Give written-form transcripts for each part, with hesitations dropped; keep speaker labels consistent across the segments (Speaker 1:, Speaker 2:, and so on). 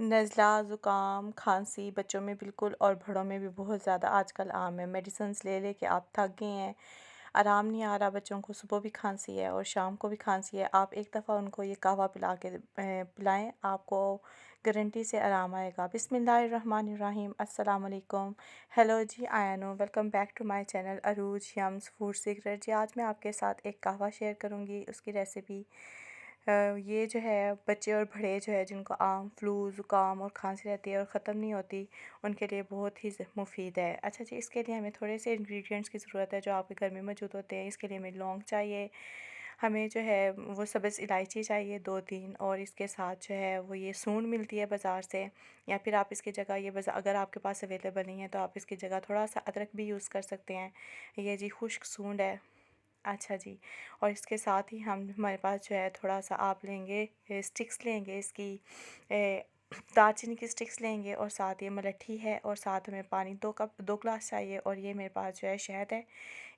Speaker 1: नज़ला, ज़ुकाम, खांसी बच्चों में बिल्कुल और बड़ों में भी बहुत ज़्यादा आजकल आम है। मेडिसिन्स ले ले के आप थक गए हैं, आराम नहीं आ रहा। बच्चों को सुबह भी खांसी है और शाम को भी खांसी है। आप एक दफ़ा उनको ये कहवा पिला के पिलाएं, आपको गारंटी से आराम आएगा। बिस्मिल्लाहिर्रहमानिर्रहीम, अस्सलाम वालेकुम। हेलो जी, I know, welcome back to my channel Arooj yums food secret. जी, आज मैं आपके साथ एक कहवा शेयर करूँगी, उसकी रेसिपी। ये जो है बच्चे और बड़े जो है जिनको आम, फ्लू, ज़ुकाम और खांसी रहती है और ख़त्म नहीं होती, उनके लिए बहुत ही मुफीद है। अच्छा जी, इसके लिए हमें थोड़े से इंग्रेडिएंट्स की ज़रूरत है जो आपके घर में मौजूद होते हैं। इसके लिए हमें लौंग चाहिए, हमें जो है वो सब्ज़ इलायची चाहिए 2-3, और इसके साथ जो है वो ये सूंड मिलती है बाज़ार से, या फिर आप इसकी जगह ये अगर आपके पास अवेलेबल नहीं है तो आप इसकी जगह थोड़ा सा अदरक भी यूज़ कर सकते हैं। ये जी खुश्क सूंड है। अच्छा जी, और इसके साथ ही हमारे पास जो है थोड़ा-सा आप लेंगे, स्टिक्स लेंगे इसकी, ए, दालचीनी की स्टिक्स लेंगे, और साथ ये मलट्ठी है, और साथ हमें पानी 2 ग्लास चाहिए, और ये मेरे पास जो है शहद है।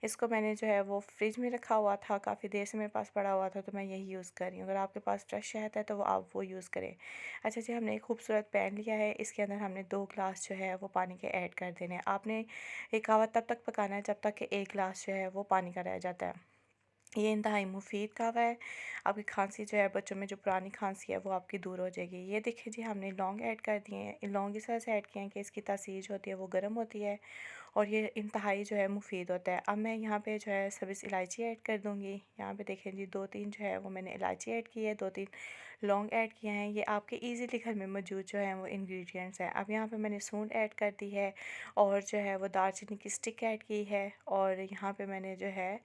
Speaker 1: इसको मैंने जो है वो फ्रिज में रखा हुआ था, काफ़ी देर से मेरे पास पड़ा हुआ था, तो मैं यही यूज़ कर रही हूँ। अगर आपके पास फ्रेश शहद है तो वो आप वो यूज़ करें। अच्छा जी, हमने एक खूबसूरत पैन लिया है, इसके अंदर हमने 2 ग्लास जो है वो पानी के ऐड कर देने हैं। आपने ये कहवा तब तक पकाना है जब तक कि 1 ग्लास जो है वो पानी का रह जाता है। ये इंतहाई मुफीद कहवा है। आपकी खांसी जो है, बच्चों में जो पुरानी खांसी है वो आपकी दूर हो जाएगी। ये देखिए जी, हमने लौंग ऐड कर दिए हैं। लौंग इस तरह से ऐड किए हैं कि इसकी तासीर जो होती है वो गर्म होती है, और ये इंतहाई जो है मुफीद होता है। अब मैं यहाँ पे जो है सब्ज़ इलायची ऐड कर दूँगी। यहाँ पे देखें जी, 2-3 जो है वो मैंने इलायची ऐड की है, 2-3 लौंग ऐड किए हैं। ये आपके ईज़िली घर में मौजूद जो है वो इंग्रेडिएंट्स हैं। अब यहाँ पे मैंने सूंड ऐड कर दी है, और जो है वो दालचीनी की स्टिक ऐड की है, और यहाँ पे मैंने जो है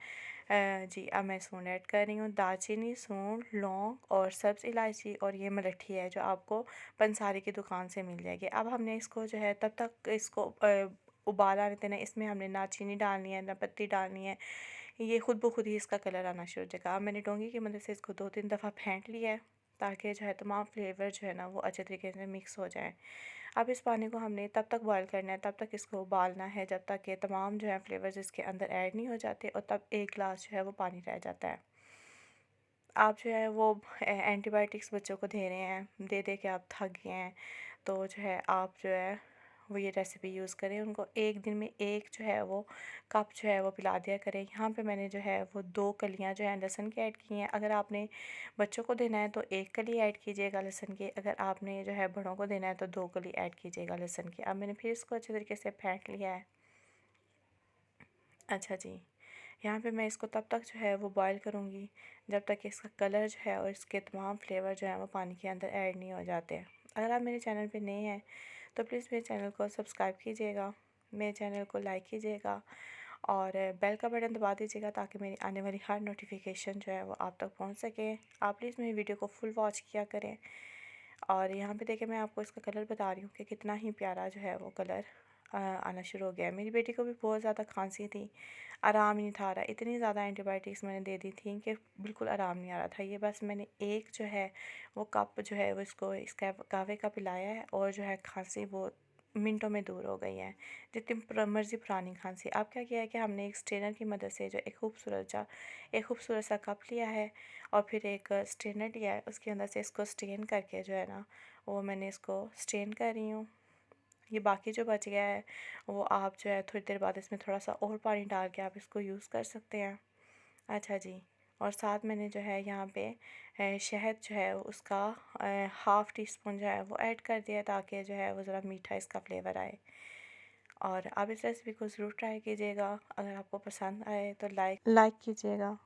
Speaker 1: जी, अब मैं सूंड ऐड कर रही हूँ। दालचीनी, सूंड, लौंग और सब्ज़ इलायची, और ये मलट्ठी है जो आपको पंसारी की दुकान से मिल जाएगी। अब हमने इसको जो है तब तक इसको उबाल आने देना है। इसमें हमने ना चीनी डालनी है, ना पत्ती डालनी है। ये खुद ब खुद ही इसका कलर आना शुरू हो जाएगा। अब मैंने डोंगी की मदद से इसको 2-3 दफ़ा फेंट लिया है, ताकि जो है तमाम फ्लेवर जो है ना वो अच्छे तरीके से मिक्स हो जाए। अब इस पानी को हमने तब तक बॉयल करना है, तब तक इसको उबालना है जब तक कि तमाम जो है फ्लेवर्स इसके अंदर ऐड नहीं हो जाते, और तब 1 ग्लास जो है वो पानी रह जाता है। आप जो है वो एंटीबायोटिक्स बच्चों को दे रहे हैं, दे दे के आप थक गए हैं, तो जो है आप जो है वो ये रेसिपी यूज़ करें। उनको एक दिन में एक जो है वो कप जो है वो पिला दिया करें। यहाँ पे मैंने जो है वो 2 कलियाँ जो हैं लहसुन की ऐड की हैं। अगर आपने बच्चों को देना है तो 1 कली ऐड कीजिएगा लहसुन की, अगर आपने जो है बड़ों को देना है तो 2 कली ऐड कीजिएगा लहसुन की। अब मैंने फिर इसको अच्छे तरीके से फेंट लिया है। अच्छा जी, यहाँ पे मैं इसको तब तक जो है वो बॉईल करूँगी जब तक कि इसका कलर जो है और इसके तमाम फ्लेवर जो है वो पानी के अंदर ऐड नहीं हो जाते हैं। अगर आप मेरे चैनल पे नए हैं तो प्लीज़ मेरे चैनल को सब्सक्राइब कीजिएगा, मेरे चैनल को लाइक कीजिएगा, और बेल का बटन दबा दीजिएगा, ताकि मेरी आने वाली हर नोटिफिकेशन जो है वो आप तक पहुँच सके। आप प्लीज़ मेरी वीडियो को फुल वॉच किया करें। और यहाँ पे देखिए, मैं आपको इसका कलर बता रही हूँ कि कितना ही प्यारा जो है वो कलर आना शुरू हो गया है। मेरी बेटी को भी बहुत ज़्यादा खांसी थी, आराम ही नहीं था आ रहा। इतनी ज़्यादा एंटीबायोटिक्स मैंने दे दी थी कि बिल्कुल आराम नहीं आ रहा था। ये बस मैंने एक जो है वो कप जो है वो इसको इसका कहवे का पिलाया है, और जो है खांसी वो मिनटों में दूर हो गई है, जितनी मर्ज़ी पुरानी खांसी। अब क्या किया है कि हमने एक स्ट्रेनर की मदद से जो एक खूबसूरत सा कप लिया है, और फिर एक स्ट्रेनर लिया है, उसके अंदर से इसको स्ट्रेन करके जो है ना वो मैंने इसको स्ट्रेन कर रही हूँ। ये बाकी जो बच गया है वो आप जो है थोड़ी देर बाद इसमें थोड़ा सा और पानी डाल के आप इसको यूज़ कर सकते हैं। अच्छा जी, और साथ मैंने जो है यहाँ पे शहद जो है उसका हाफ़ टी स्पून जो है वो ऐड कर दिया, ताकि जो है वो ज़रा मीठा इसका फ्लेवर आए। और आप इस रेसिपी को ज़रूर ट्राई कीजिएगा। अगर आपको पसंद आए तो लाइक कीजिएगा।